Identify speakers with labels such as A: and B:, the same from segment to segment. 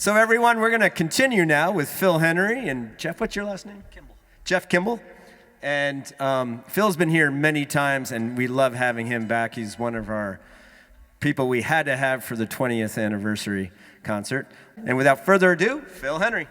A: So everyone, we're going to continue now with Phil Henry and Jeff. What's your last name?
B: Kimball.
A: Jeff Kimball. And Phil's been here many times, and we love having him back. He's one of our people we had to have for the 20th anniversary concert. And without further ado, Phil Henry.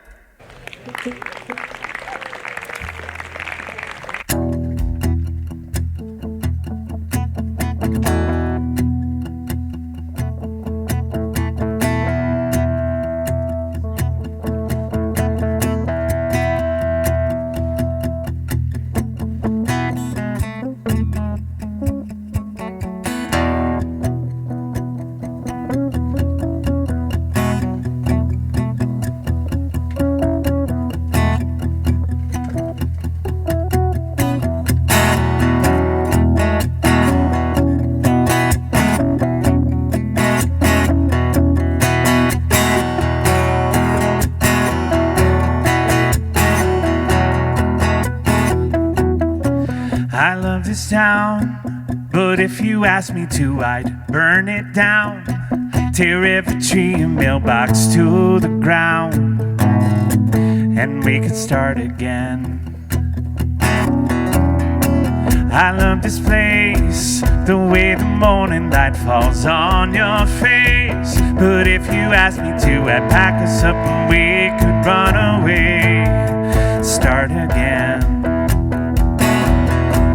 B: I love this town, but if you asked me to, I'd burn it down. Tear every tree and mailbox to the ground, and we could start again. I love this place, the way the morning light falls on your face. But if you asked me to, I'd pack us up and we could run away, start again.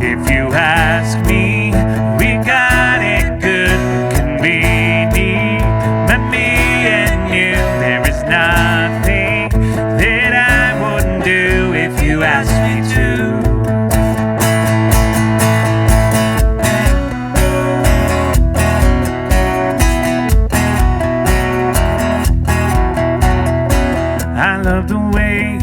B: If you ask me, we got it good, convenient, but me and you, there is nothing that I wouldn't do if you asked me to. I love the way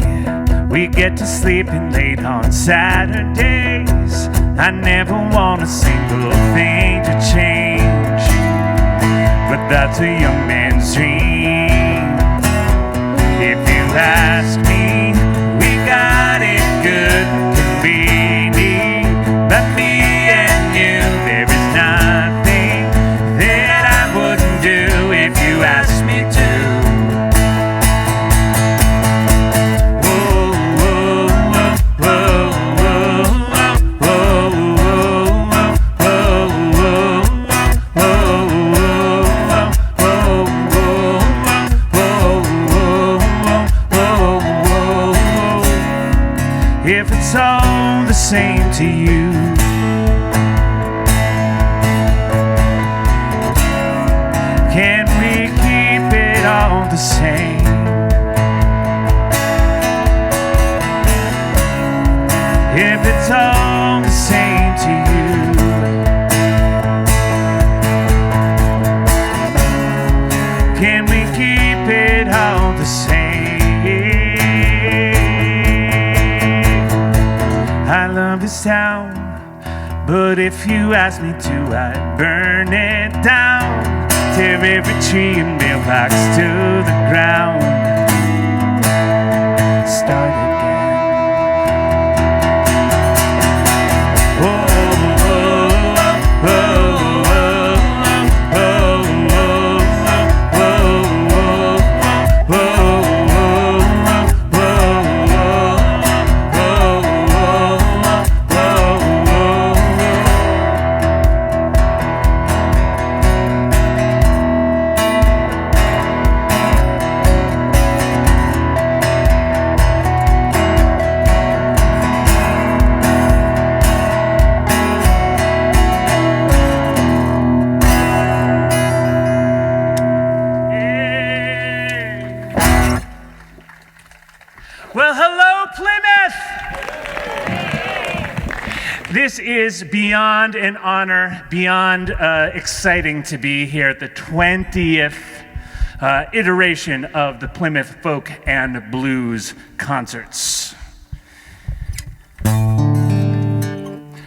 B: we get to sleeping late on Saturdays. I never want a single thing to change, but that's a young man's dream. If you ask me, we got it good, convenient, but me and you, there is nothing that I wouldn't do if you asked me to. If it's all the same to you, can we keep it all the same? If it's all the same to you, can we keep it all the same? I love this town, but if you ask me to, I'd burn it down. Tear every tree and mailbox to the ground. Start again. Well, hello, Plymouth! This is beyond an honor, beyond exciting to be here at the 20th iteration of the Plymouth Folk and Blues Concerts.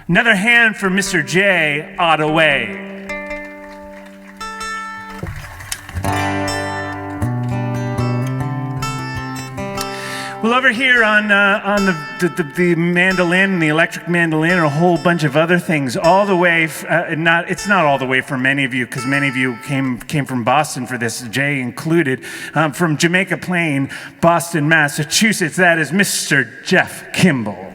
B: Another hand for Mr. J. Ottaway. Well, over here on the mandolin, the electric mandolin, and a whole bunch of other things, all the way. It's not all the way for many of you, because many of you came from Boston for this, Jay included, from Jamaica Plain, Boston, Massachusetts. That is Mr. Jeff Kimball.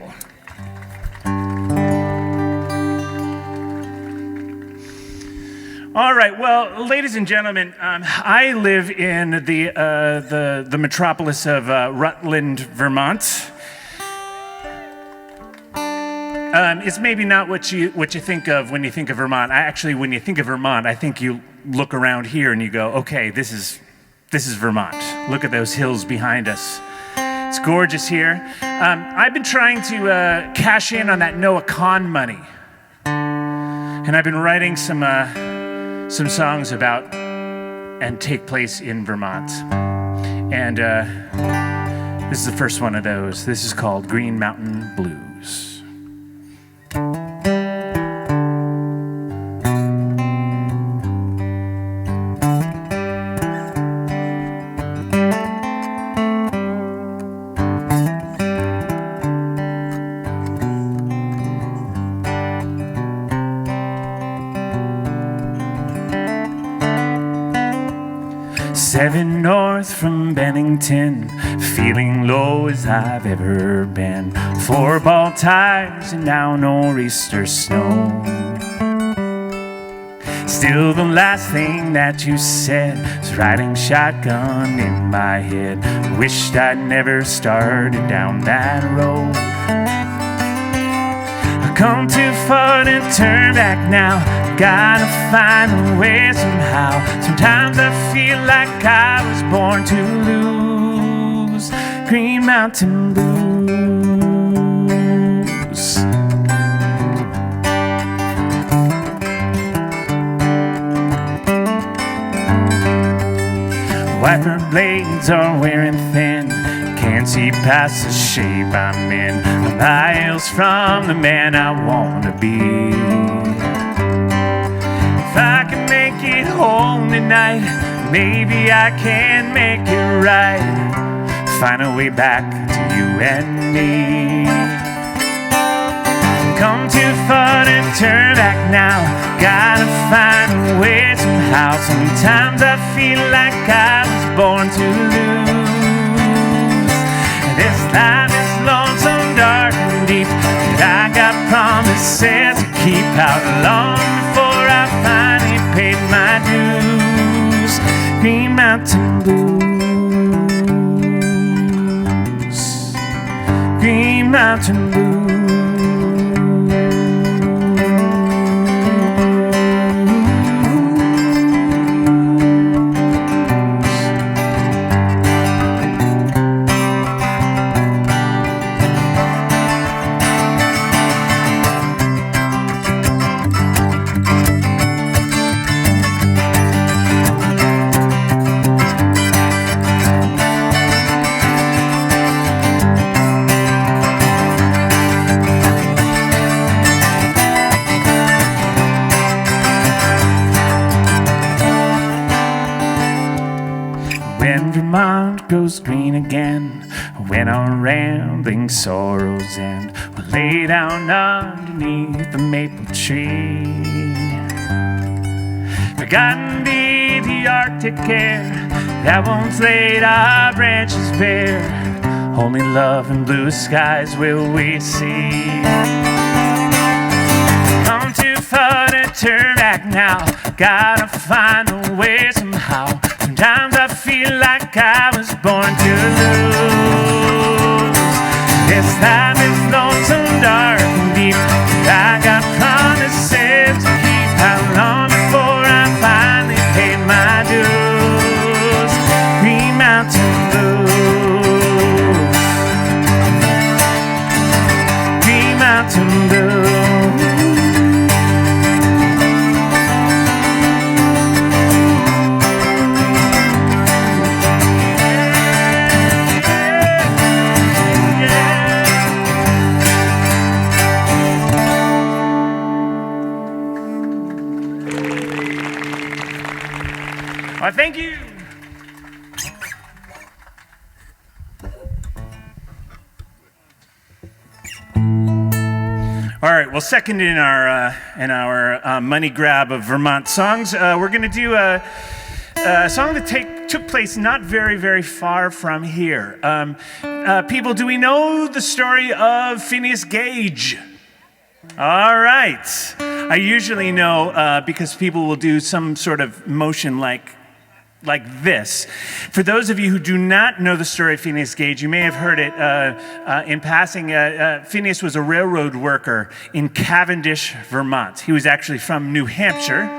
B: All right, well, ladies and gentlemen, I live in the metropolis of Rutland, Vermont. It's maybe not what you think of when you think of Vermont. When you think of Vermont, I think you look around here and you go, okay, this is Vermont. Look at those hills behind us. It's gorgeous here. I've been trying to cash in on that Noah Kahn money, and I've been writing some songs about and take place in Vermont. And this is the first one of those. This is called Green Mountain Blues. 7 north from Bennington, feeling low as I've ever been. 4-ball tires and now nor'easter snow. Still the last thing that you said was riding shotgun in my head. Wished I'd never started down that road. I've come too far to turn back now. Gotta find a way somehow. Sometimes I feel like I was born to lose. Green Mountain Blues. Wiper blades are wearing thin. Can't see past the shape I'm in. I'm miles from the man I wanna be. If I can make it home tonight, maybe I can make it right. Find a way back to you and me. Come too far to turn back now. Gotta find a way somehow. Sometimes I feel like I was born to lose. This life is lonesome, dark and deep, but I got promises to keep. Out long before I finally paid my dues. Green Mountain Blues. Green Mountain Blues. When Vermont goes green again, when our rambling sorrows end, we'll lay down underneath the maple tree. Forgotten be the Arctic air that once laid our branches bare. Only love and blue skies will we see. Come too far to turn back now. Gotta find a way somehow. Sometimes I feel like I was born to lose. This life is lonesome, dark and deep, but I got promises to keep. How long before I finally paid my dues? Green Mountain Blues. Green Mountain Blues. Well, thank you. All right, well, second in our money grab of Vermont songs, we're going to do a song that took place not very, very far from here. People, do we know the story of Phineas Gage? All right. I usually know because people will do some sort of motion like this. For those of you who do not know the story of Phineas Gage, you may have heard it in passing. Phineas was a railroad worker in Cavendish, Vermont. He was actually from New Hampshire,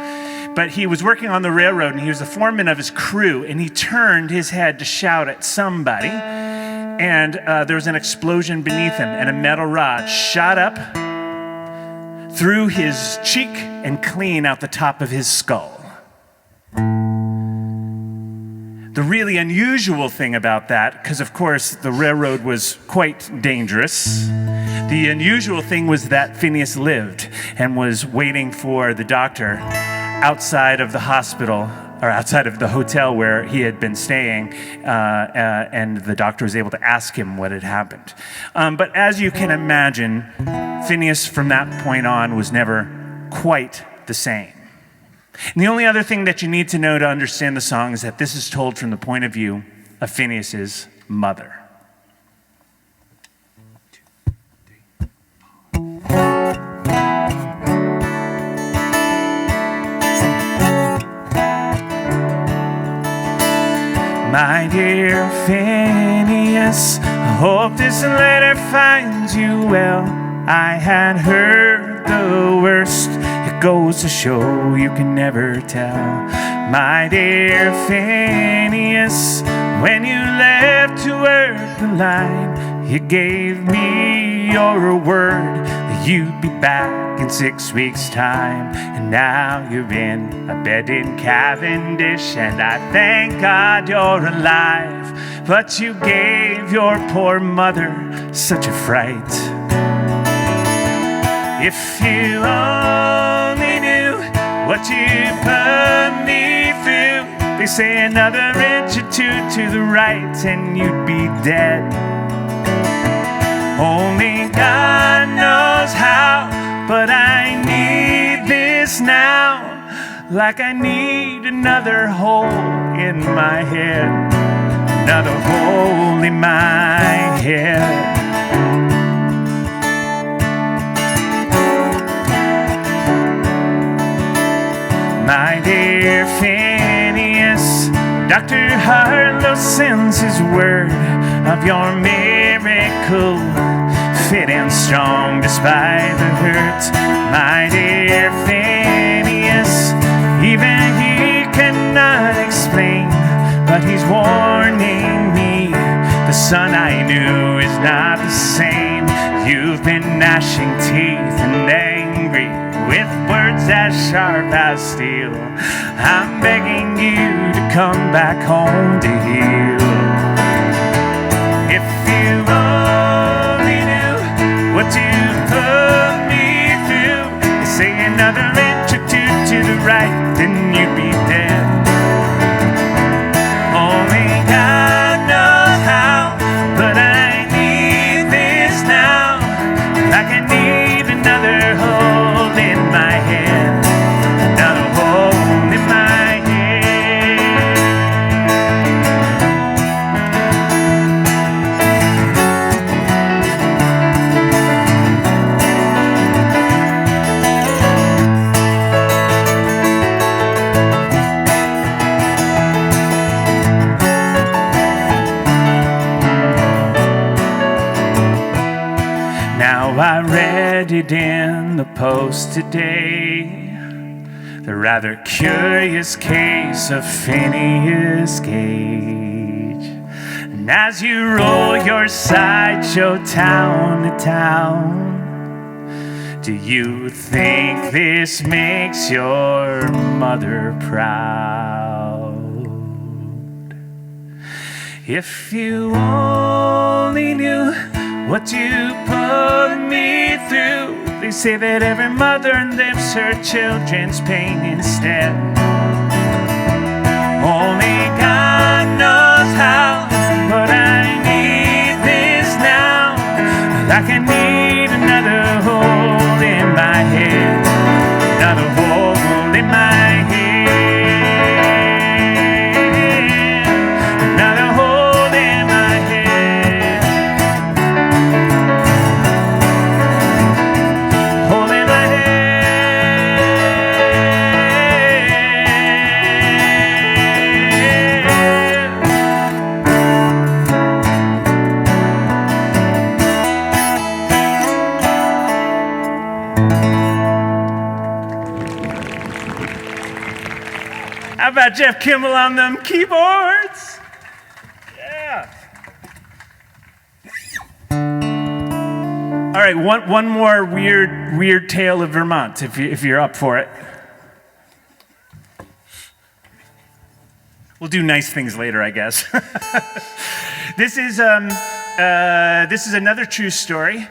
B: but he was working on the railroad, and he was the foreman of his crew, and he turned his head to shout at somebody, and there was an explosion beneath him, and a metal rod shot up through his cheek and clean out the top of his skull. The really unusual thing about that, because of course the railroad was quite dangerous, the unusual thing was that Phineas lived and was waiting for the doctor outside of the hospital, or outside of the hotel where he had been staying, and the doctor was able to ask him what had happened. But as you can imagine, Phineas from that point on was never quite the same. And the only other thing that you need to know to understand the song is that this is told from the point of view of Phineas's mother. My dear Phineas, I hope this letter finds you well. I had heard the worst. It goes to show you can never tell. My dear Phineas, when you left to work the line, you gave me your word that you'd be back in 6 weeks' time. And now you're in a bed in Cavendish, and I thank God you're alive. But you gave your poor mother such a fright. If you only knew what you put me through, they say another inch or two to the right and you'd be dead. Only God knows how, but I need this now, like I need another hole in my head, another hole in my head. My dear Phineas, Dr. Harlow sends his word of your miracle, fit and strong despite the hurt. My dear Phineas, even he cannot explain, but he's warning me. The son I knew is not the same. You've been gnashing teeth and angry with words as sharp as steel. I'm begging you to come back home to heal. If you only knew what you put me through, you say another inch or two to the right, then you'd be dead. Only God knows how, but I need this now, like I need another hole in my head, another hole in my head. Now I read it in the Post today, the rather curious case of Phineas Gage. And as you roll your sideshow town to town, do you think this makes your mother proud? If you only knew what you put me through, they say that every mother lifts her children's pain instead. Only God knows how, but I need this now, like I need another hole hole in my head, another hole in my head, another hole in my head, hole in my head. How about Jeff Kimball on them keyboards? Yeah. All right, one more weird tale of Vermont, if you're up for it. We'll do nice things later, I guess. This is another true story.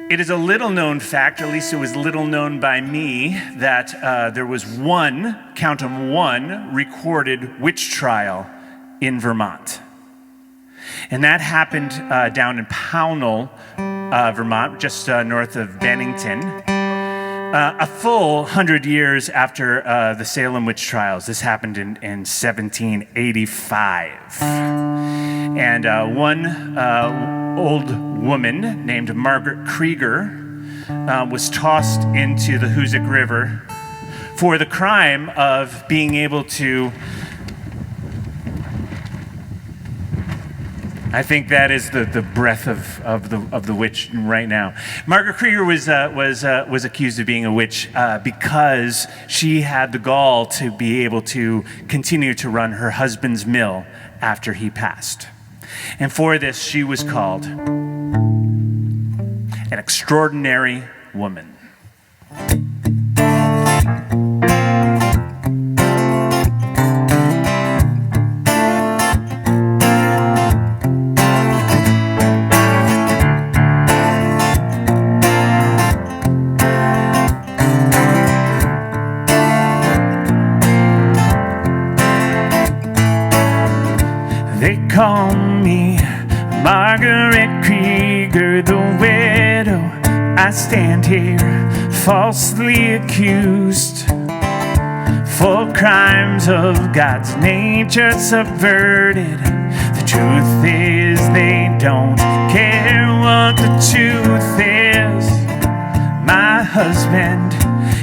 B: It is a little known fact, at least it was little known by me, that there was count 'em one, recorded witch trial in Vermont. And that happened down in Pownell, Vermont, just north of Bennington, a full 100 years after the Salem witch trials. This happened in 1785. And one old woman named Margaret Krieger was tossed into the Hoosick River for the crime of being able to, I think that is the breath of the witch right now. Margaret Krieger was accused of being a witch because she had the gall to be able to continue to run her husband's mill after he passed. And for this, she was called an extraordinary woman. They call me Margaret Krieger, the widow. I stand here falsely accused for crimes of God's nature subverted. The truth is they don't care what the truth is. My husband,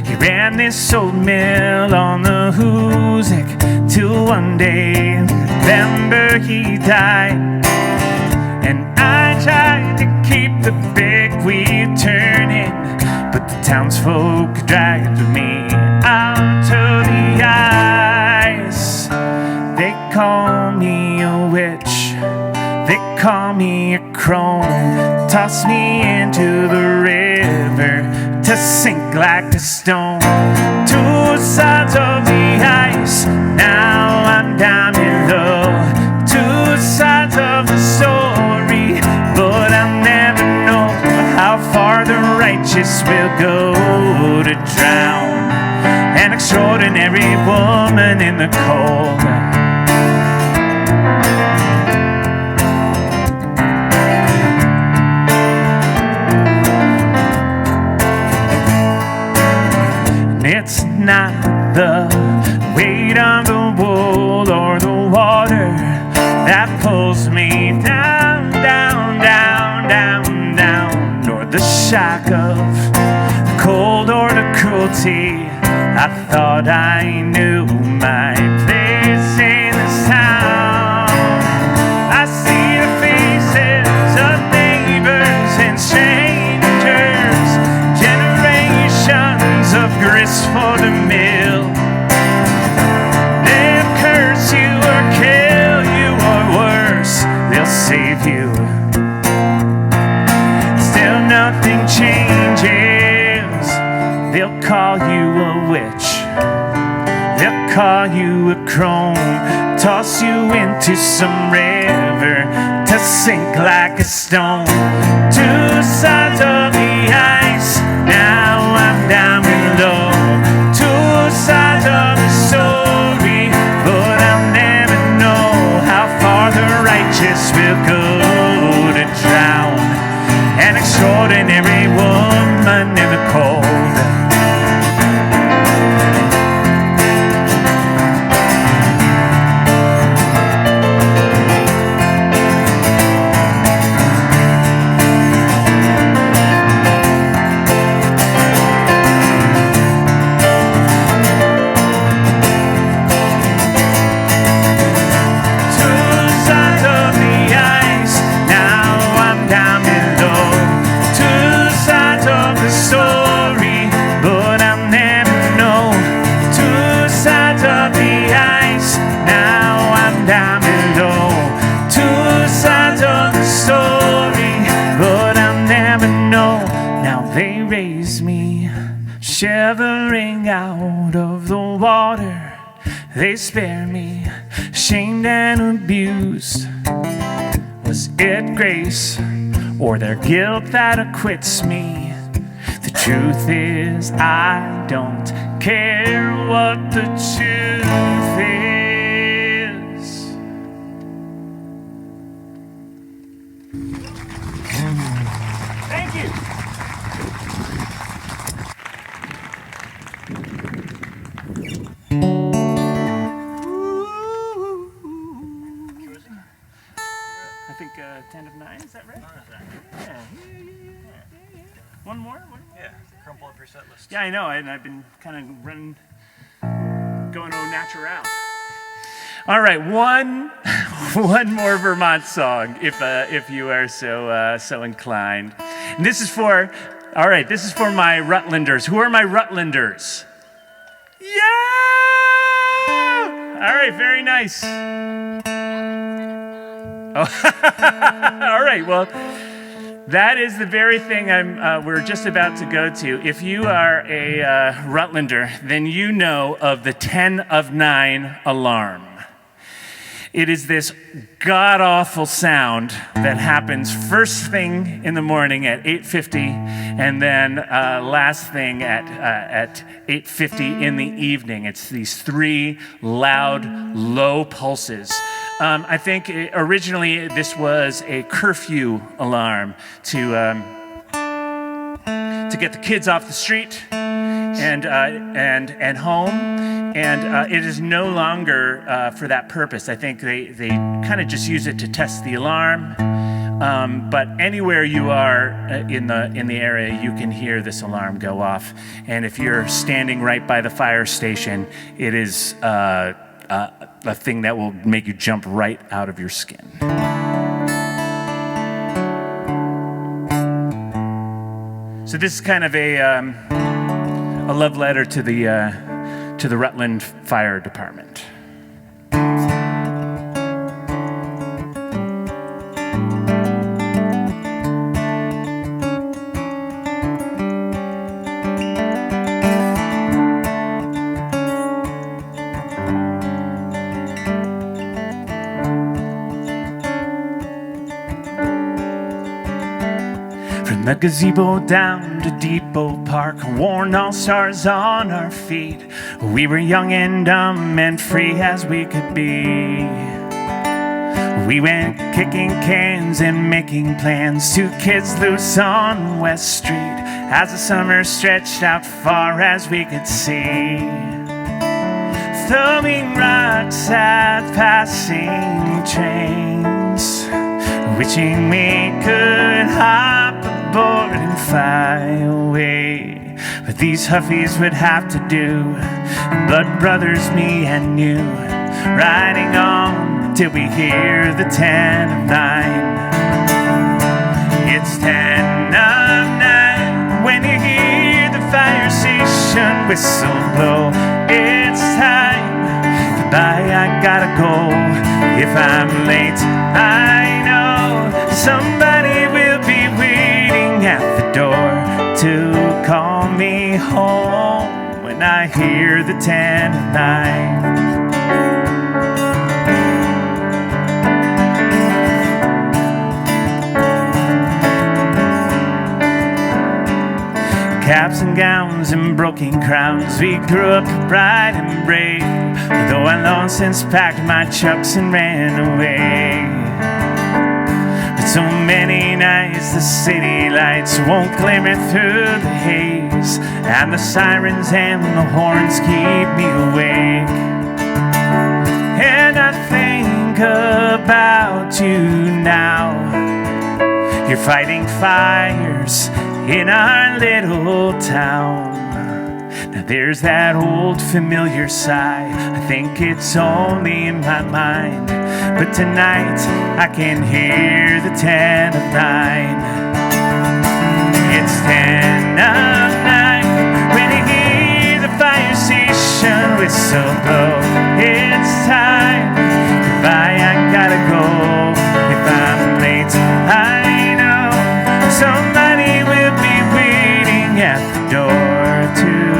B: he ran this old mill on the Hoosick till one day in November he died. And I tried to keep the big wheel turning, but the townsfolk dragged me out to the ice. They call me a witch, they call me a crone, toss me into the river to sink like a stone. Two sides of the ice, now I'm down below. Two sides of the story, but I'll never know how far the righteous will go to drown an extraordinary woman in the cold. It's not the weight of the wool or the water that pulls me down, down, down, down, down, nor the shock of the cold or the cruelty. I thought I knew my place in this town. I see the faces of neighbors and strangers, generations of grist for the mill. They'll curse you or kill you, or worse, they'll save you. Still nothing changes. They'll call you a witch, they'll call you a crone, toss you into some river to sink like a stone. Two sides of the ice, now I'm down below. Two sides of the story, but I'll never know how far the righteous will go to drown an extraordinary shivering out of the water. They spare me, shamed and abused. Was it grace or their guilt that acquits me? The truth is, I don't care what the truth is. Thank you. I think 10 of 9, is that right? Yeah. One more?
C: Yeah, crumple up your set list.
B: Yeah, I know, and I've been kind of going au natural. All right, one more Vermont song, if you are so inclined. And this is for my Rutlanders. Who are my Rutlanders? Yeah! All right, very nice. Oh, all right, well, that is the very thing we're just about to go to. If you are a Rutlander, then you know of the 10 of 9 alarm. It is this god-awful sound that happens first thing in the morning at 8:50, and then last thing at 8:50 in the evening. It's these 3 loud, low pulses. I think originally this was a curfew alarm to get the kids off the street and home. And it is no longer for that purpose. I think they kind of just use it to test the alarm. But anywhere you are in the area, you can hear this alarm go off. And if you're standing right by the fire station, it is a thing that will make you jump right out of your skin. So this is kind of a love letter to the Rutland Fire Department. From the gazebo down to Depot Park, worn all stars on our feet. We were young and dumb and free as we could be. We went kicking cans and making plans, 2 kids loose on West Street, as the summer stretched out far as we could see. Throwing rocks at passing trains, wishing we could hop aboard and fly away. But these huffies would have to do, blood brothers, me and you, riding on till we hear the 10 of 9. It's 10 of 9 when you hear the fire station whistle blow. It's time, goodbye, I gotta go. If I'm late, I know somebody will be waiting at the door to call me home when I hear the 10 of 9. Caps and gowns and broken crowns, we grew up bright and brave, though I long since packed my chucks and ran away. But so many nights the city lights won't glimmer through the haze, and the sirens and the horns keep me awake. And I think about you now. You're fighting fires in our little town. Now there's that old familiar sigh, I think it's only in my mind, but tonight I can hear the 10 of 9. It's 10 of 9 when you hear the fire station whistle blow. It's time, goodbye, I gotta go. If I'm late, I know somebody will be waiting at the door to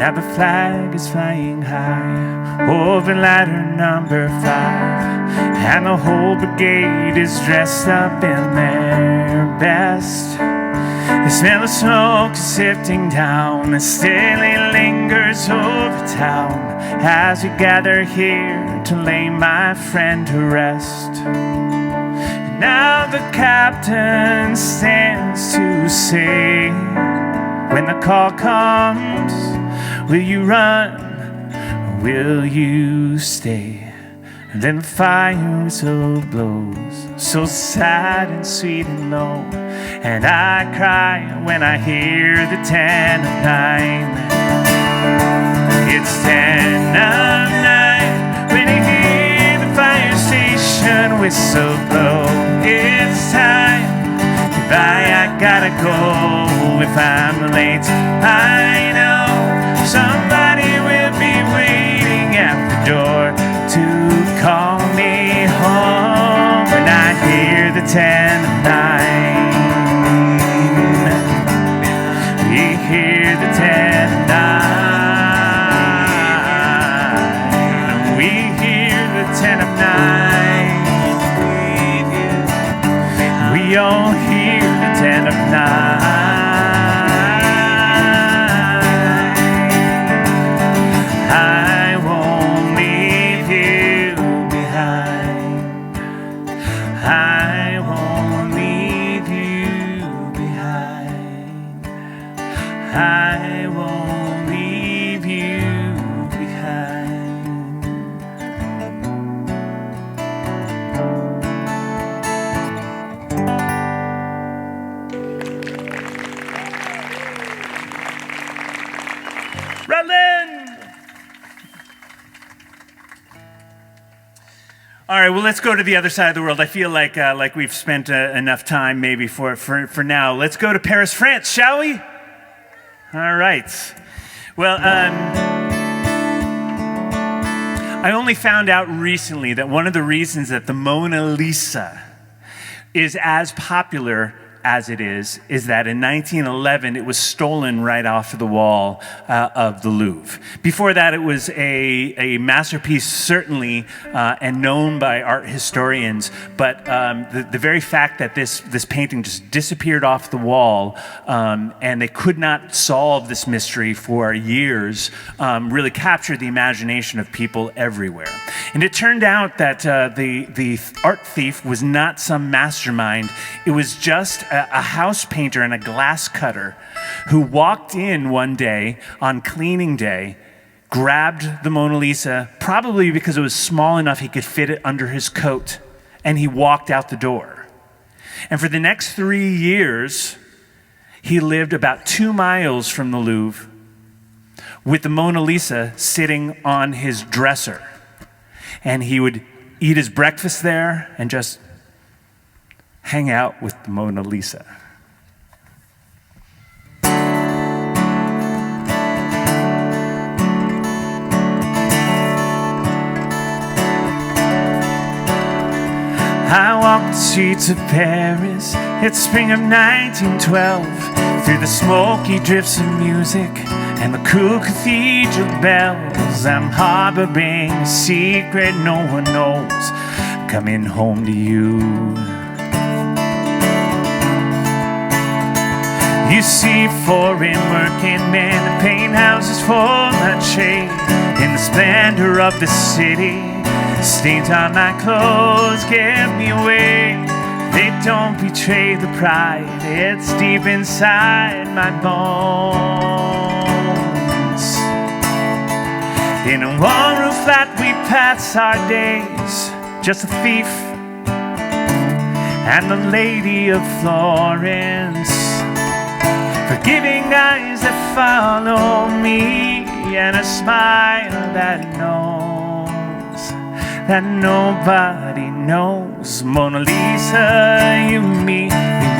B: Now the flag is flying high over ladder number 5, and the whole brigade is dressed up in their best. The smell of smoke is sifting down, and steadily lingers over town as we gather here to lay my friend to rest. And now the captain stands to say, when the call comes, will you run or will you stay? And then the fire whistle blows, so sad and sweet and low, and I cry when I hear the 10 of 9. It's 10 of 9 when you hear the fire station whistle blow. It's time, goodbye, I gotta go. If I'm late, I know somebody will be waiting at the door to call me home when I hear the 10 of 9. We hear the 10 of 9. We hear the 10 of 9. We all hear the 10 of 9. I won't leave you behind. Rutland! All right, well, let's go to the other side of the world. I feel like we've spent enough time maybe for now. Let's go to Paris, France, shall we? All right. Well, I only found out recently that one of the reasons that the Mona Lisa is as popular as it is that in 1911 it was stolen right off of the wall of the Louvre. Before that, it was a masterpiece, certainly, and known by art historians. But the very fact that this painting just disappeared off the wall, and they could not solve this mystery for years, really captured the imagination of people everywhere. And it turned out that the art thief was not some mastermind. It was just a house painter and a glass cutter who walked in one day on cleaning day, grabbed the Mona Lisa, probably because it was small enough he could fit it under his coat, and he walked out the door. And for the next 3 years, he lived about 2 miles from the Louvre with the Mona Lisa sitting on his dresser. And he would eat his breakfast there and just hang out with the Mona Lisa. I walked the streets of Paris, it's spring of 1912, through the smoky drifts of music and the cool cathedral bells. I'm harboring a secret no one knows, coming home to you. You see foreign working men, the paint houses full of shade, in the splendor of the city. Stains on my clothes give me away. They don't betray the pride, it's deep inside my bones. In a one-room flat we pass our days, just a thief and the lady of Florence, forgiving eyes that follow me, and a smile that knows that nobody knows. Mona Lisa, you and me, we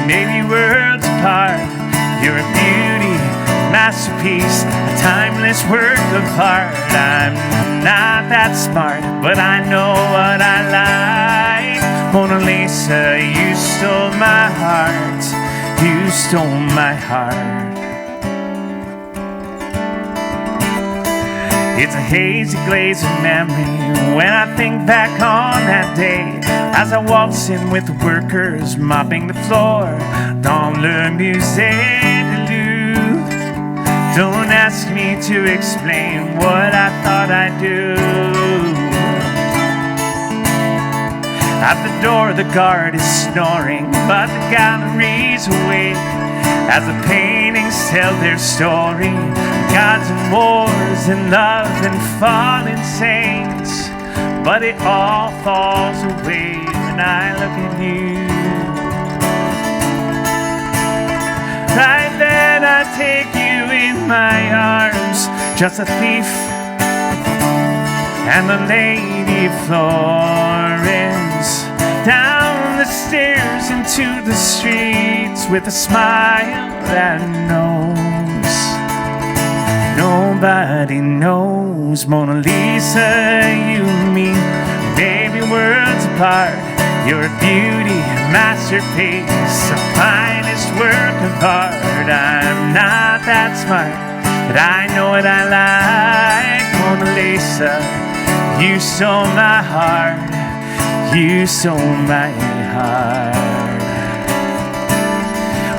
B: may be worlds apart. You're a beauty, masterpiece, a timeless work of art. I'm not that smart, but I know what I like. Mona Lisa, you stole my heart. You stole my heart. It's a hazy glaze of memory when I think back on that day, as I waltz in with the workers mopping the floor. Dans le musée de Louvre. Don't ask me to explain what I thought I'd do. At the door the guard is snoring, but the gallery's awake as the paintings tell their story. Gods and wars and love and fallen saints, but it all falls away when I look at you. Right then I take you in my arms, just a thief and the Lady Florence, down the stairs into the streets with a smile that knows nobody knows. Mona Lisa, you and me, maybe worlds apart. You're a beauty, masterpiece, the finest work of art. I'm not that smart, but I know what I like. Mona Lisa, you stole my heart, you stole my heart.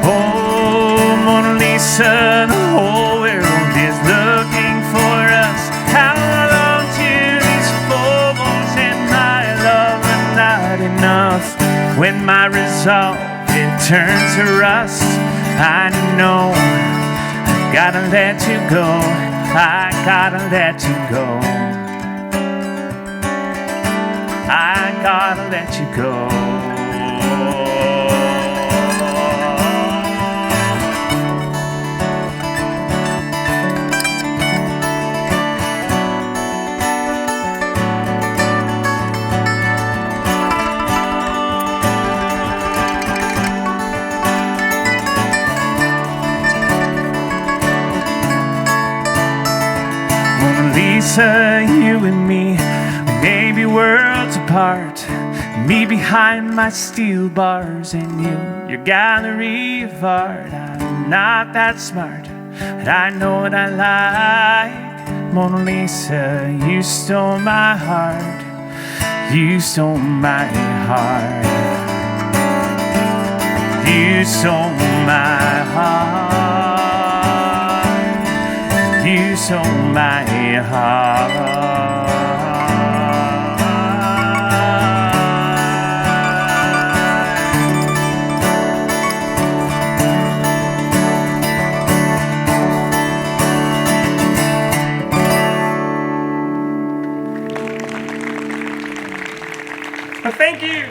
B: Oh, Mona Lisa, the whole world is looking for us. How long to these phobos and my love are not enough? When my resolve, it turns to rust, I know I gotta let you go. I gotta let you go. I gotta let you go. Mona Lisa, you and me, maybe worlds apart. Me behind my steel bars and you, your gallery of art. I'm not that smart, but I know what I like. Mona Lisa, you stole my heart, you stole my heart. You stole my heart, you stole my heart. Thank you.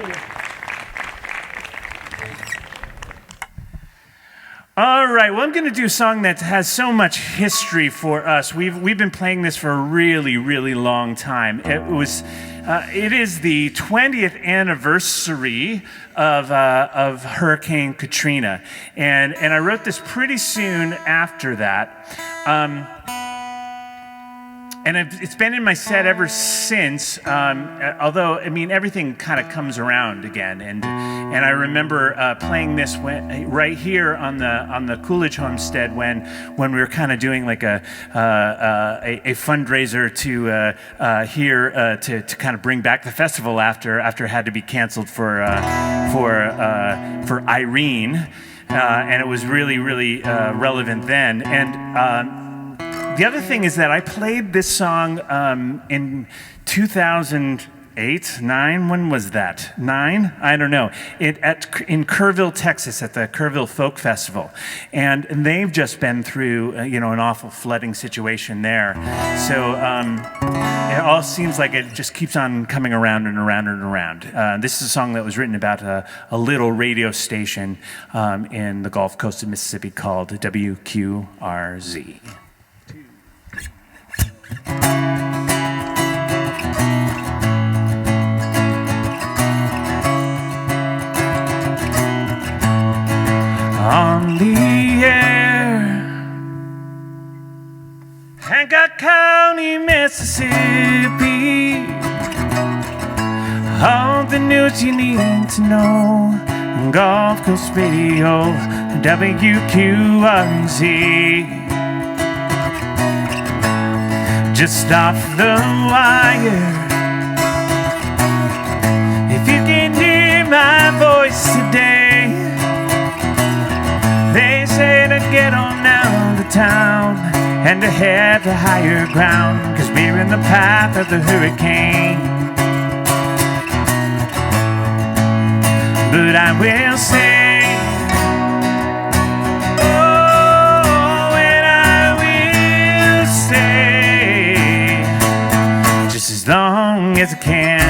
B: All right, well, I'm going to do a song that has so much history for us. We've been playing this for a really, really long time. It is the 20th anniversary of Hurricane Katrina, and I wrote this pretty soon after that. And it's been in my set ever since, although, I mean, everything kind of comes around again. And I remember playing this right here on the Coolidge Homestead when we were kind of doing like a fundraiser to kind of bring back the festival after it had to be canceled for Irene. And it was really, really relevant then. And the other thing is that I played this song in 2008, 9. When was that? 9? I don't know. In Kerrville, Texas, at the Kerrville Folk Festival, and they've just been through an awful flooding situation there. So it all seems like it just keeps on coming around and around and around. This is a song that was written about a little radio station in the Gulf Coast of Mississippi called WQRZ. On the air, Hancock County, Mississippi, all the news you need to know. Gulf Coast Radio, WQRZ. just off the wire. If you can hear my voice today, they say to get on out of town and to head to higher ground, 'cause we're in the path of the hurricane. But I will stay, oh, and I will stay just as long as I can.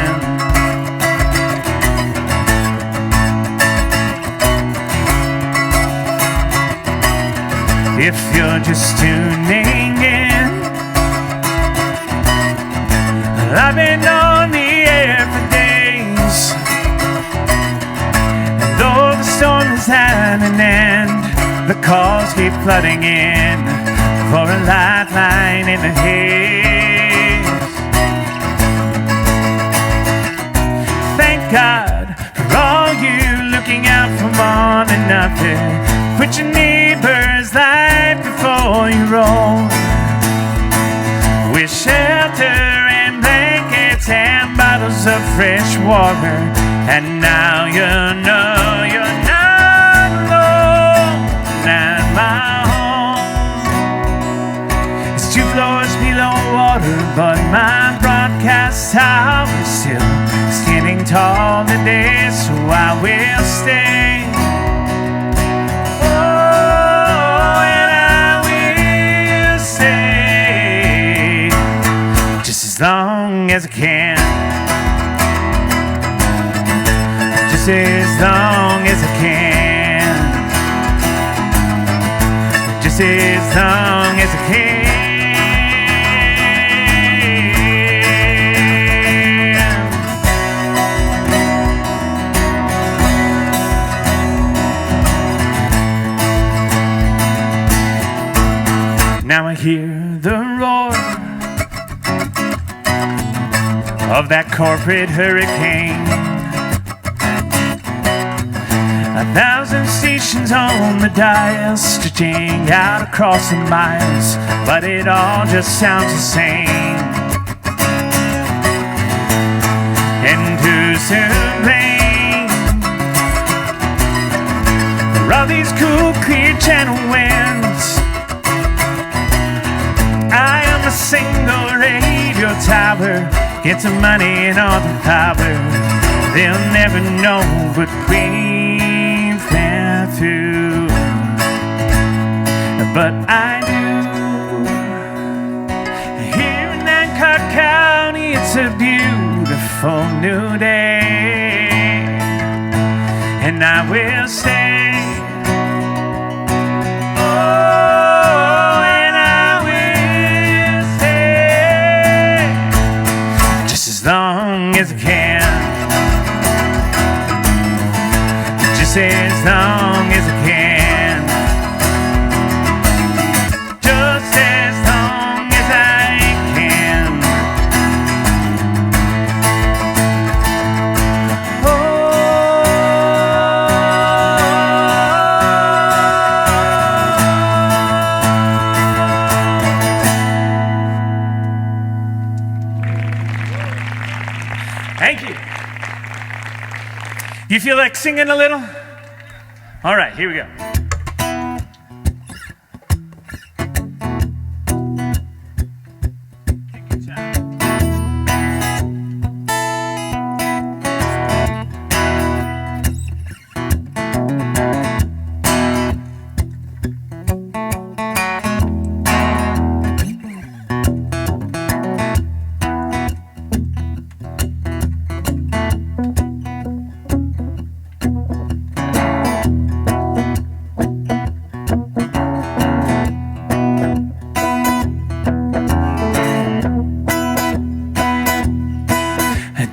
B: If you're just tuning in, I've been on the air for days, and though the storm has had an end, the calls keep flooding in for a lifeline in the haze. Thank God for all you looking out for one another. Put your neighbor's life before you roll, with shelter and blankets and bottles of fresh water. And now you know you're not alone. And my home is 2 floors below water, but my broadcast tower is still standing tall today, so I will stay. As long as I can, just as long as I can, just as long as I can. Now I hear the roar of that corporate hurricane. 1,000 stations on the dial, stretching out across the miles, but it all just sounds the same. And who's to blame for all these cool, clear channel winds? I am a single radio tower, get some money and all the power. They'll never know what we've been through, but I do. Here in Hancock County, it's a beautiful new day, and I will stay. As long as I can, just as long as I can, just as long as I can. Thank you. You feel like singing a little? All right, here we go.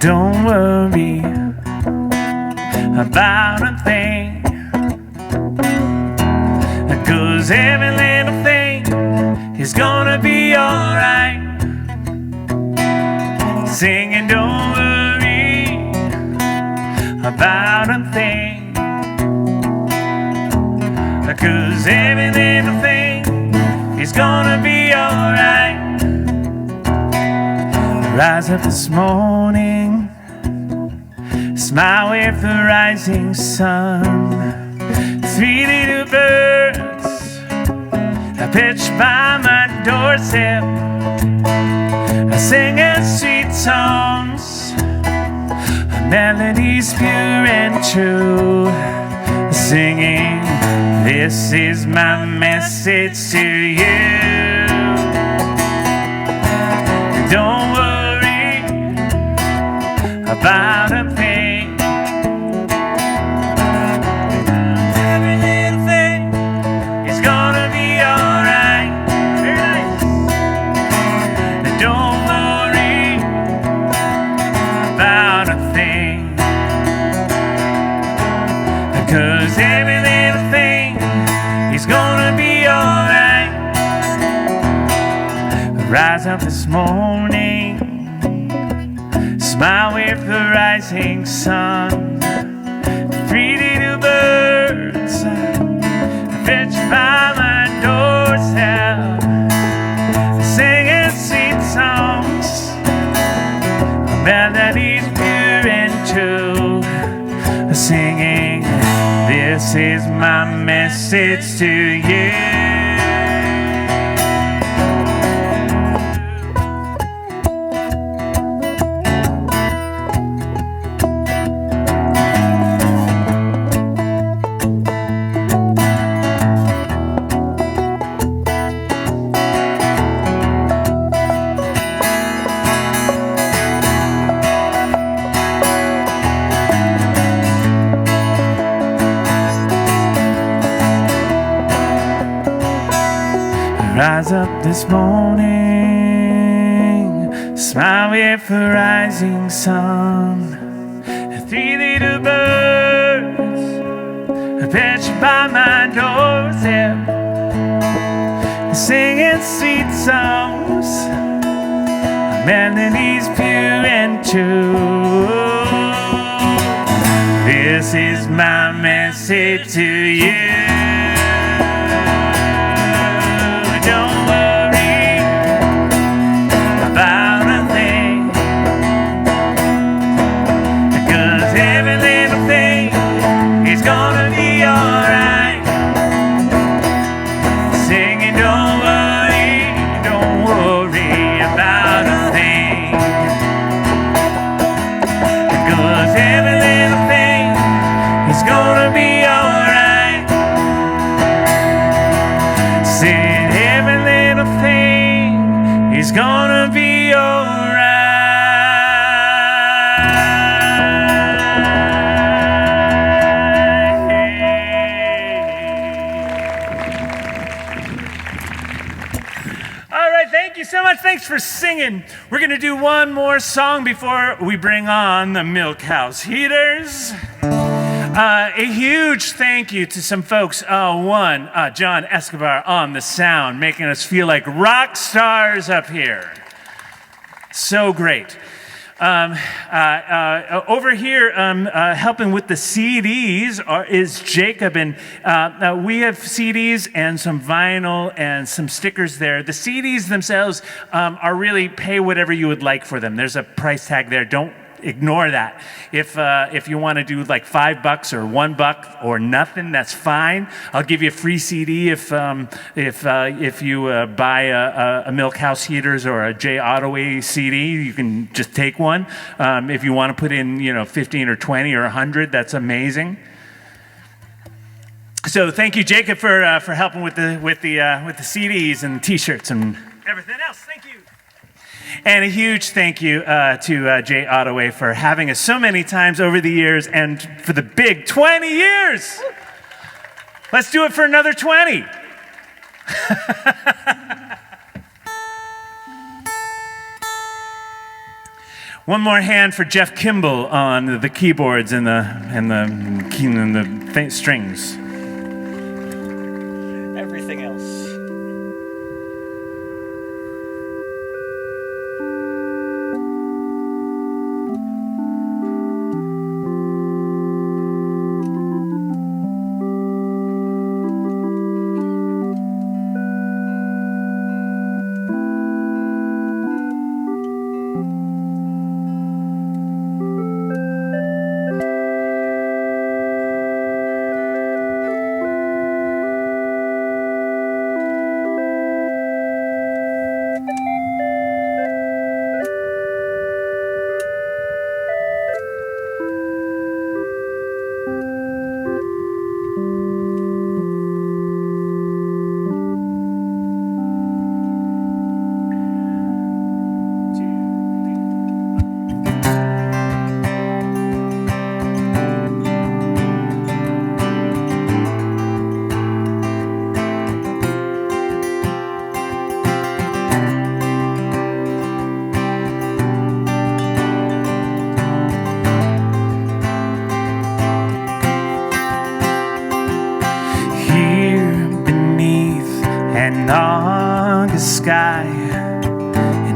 B: Don't worry about a thing, 'cause every little thing is gonna be alright. Singing, don't worry about a thing, 'cause every little thing is gonna be alright. rise up this morning, smile with the rising sun. 3 little birds are perched by my doorstep, singing sweet songs, melodies pure and true, singing, this is my message to you. Don't worry about a thing. Every little thing is gonna be alright. Very nice. Don't worry about a thing, 'cause every little thing is gonna be alright. Rise up this morning, smile with the rising sun. 3 little birds fetched by my doorstep, singing sweet songs, melodies pure and true, singing, this is my message to you. Rise up this morning, smile with the rising sun. 3 little birds perched by my doorstep, singing sweet songs, melodies pure and true. This is my message to you. Don't worry about a thing, 'cause every little thing is gonna be alright. Singing, don't worry about a thing, 'cause every little thing is gonna be alright. Sing, every little thing is gonna be alright. All right, thank you so much. Thanks for singing. We're going to do one more song before we bring on the Milk House Heaters. A huge thank you to some folks. John Escobar on the sound, making us feel like rock stars up here. So great. Over here, helping with the CDs is Jacob, and we have CDs and some vinyl and some stickers there. The CDs themselves are really pay whatever you would like for them. There's a price tag there. Don't ignore that. If you want to do like $5 or $1 or nothing, that's fine. I'll give you a free CD if you buy a Milk House Heaters or a J. Ottaway CD. You can just take one. If you want to put in 15 or 20 or 100, that's amazing. So thank you, Jacob, for helping with the CDs and T-shirts and everything else. Thank you. And a huge thank you to J. Ottaway for having us so many times over the years, and for the big 20 years. Let's do it for another 20. One more hand for Jeff Kimball on the keyboards and the strings.
C: Everything else.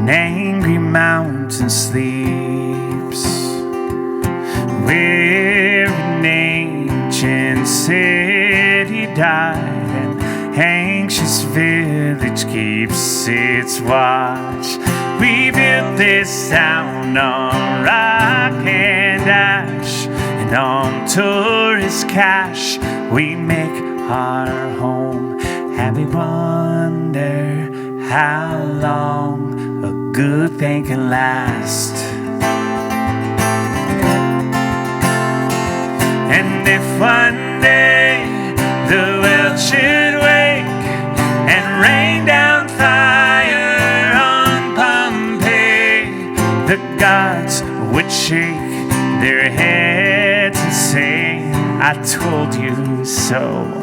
B: an angry mountain sleeps, where an ancient city died, an anxious village keeps its watch. We built this town on rock and ash, and on tourist cash we make our home. And we wonder how long a good thing can last. And if one day the world should wake and rain down fire on Pompeii, the gods would shake their heads and say, I told you so.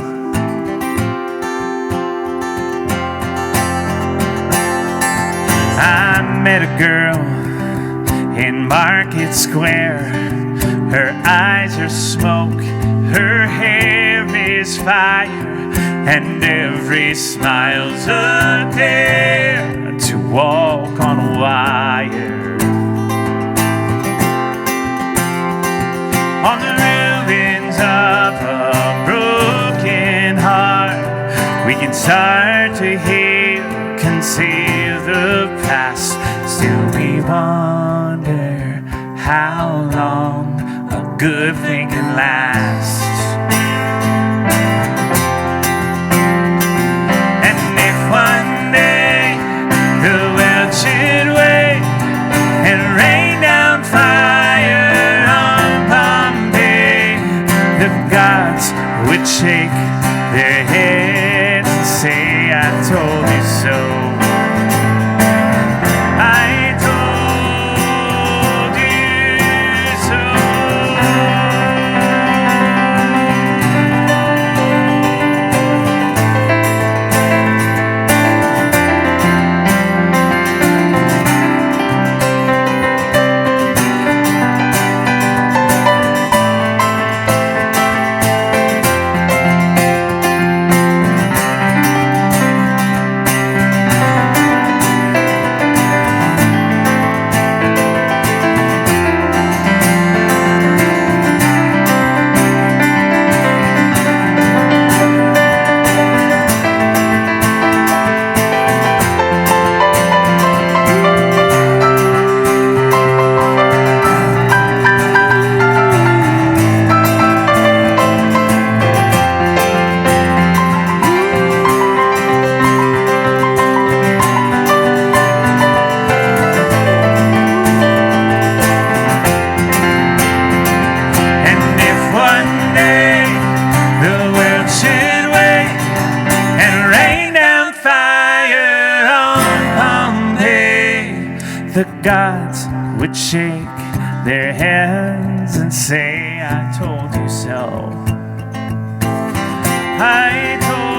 B: I met a girl in Market Square. Her eyes are smoke, her hair is fire, and every smile's a dare to walk on a wire. On the ruins of a broken heart, we can start to heal, conceal the past. Still we wonder how long a good thing can last. And if one day the world should wake and rain down fire on Pompeii, the gods would shake their heads and say, I told you so. The gods would shake their heads and say, I told you so. I told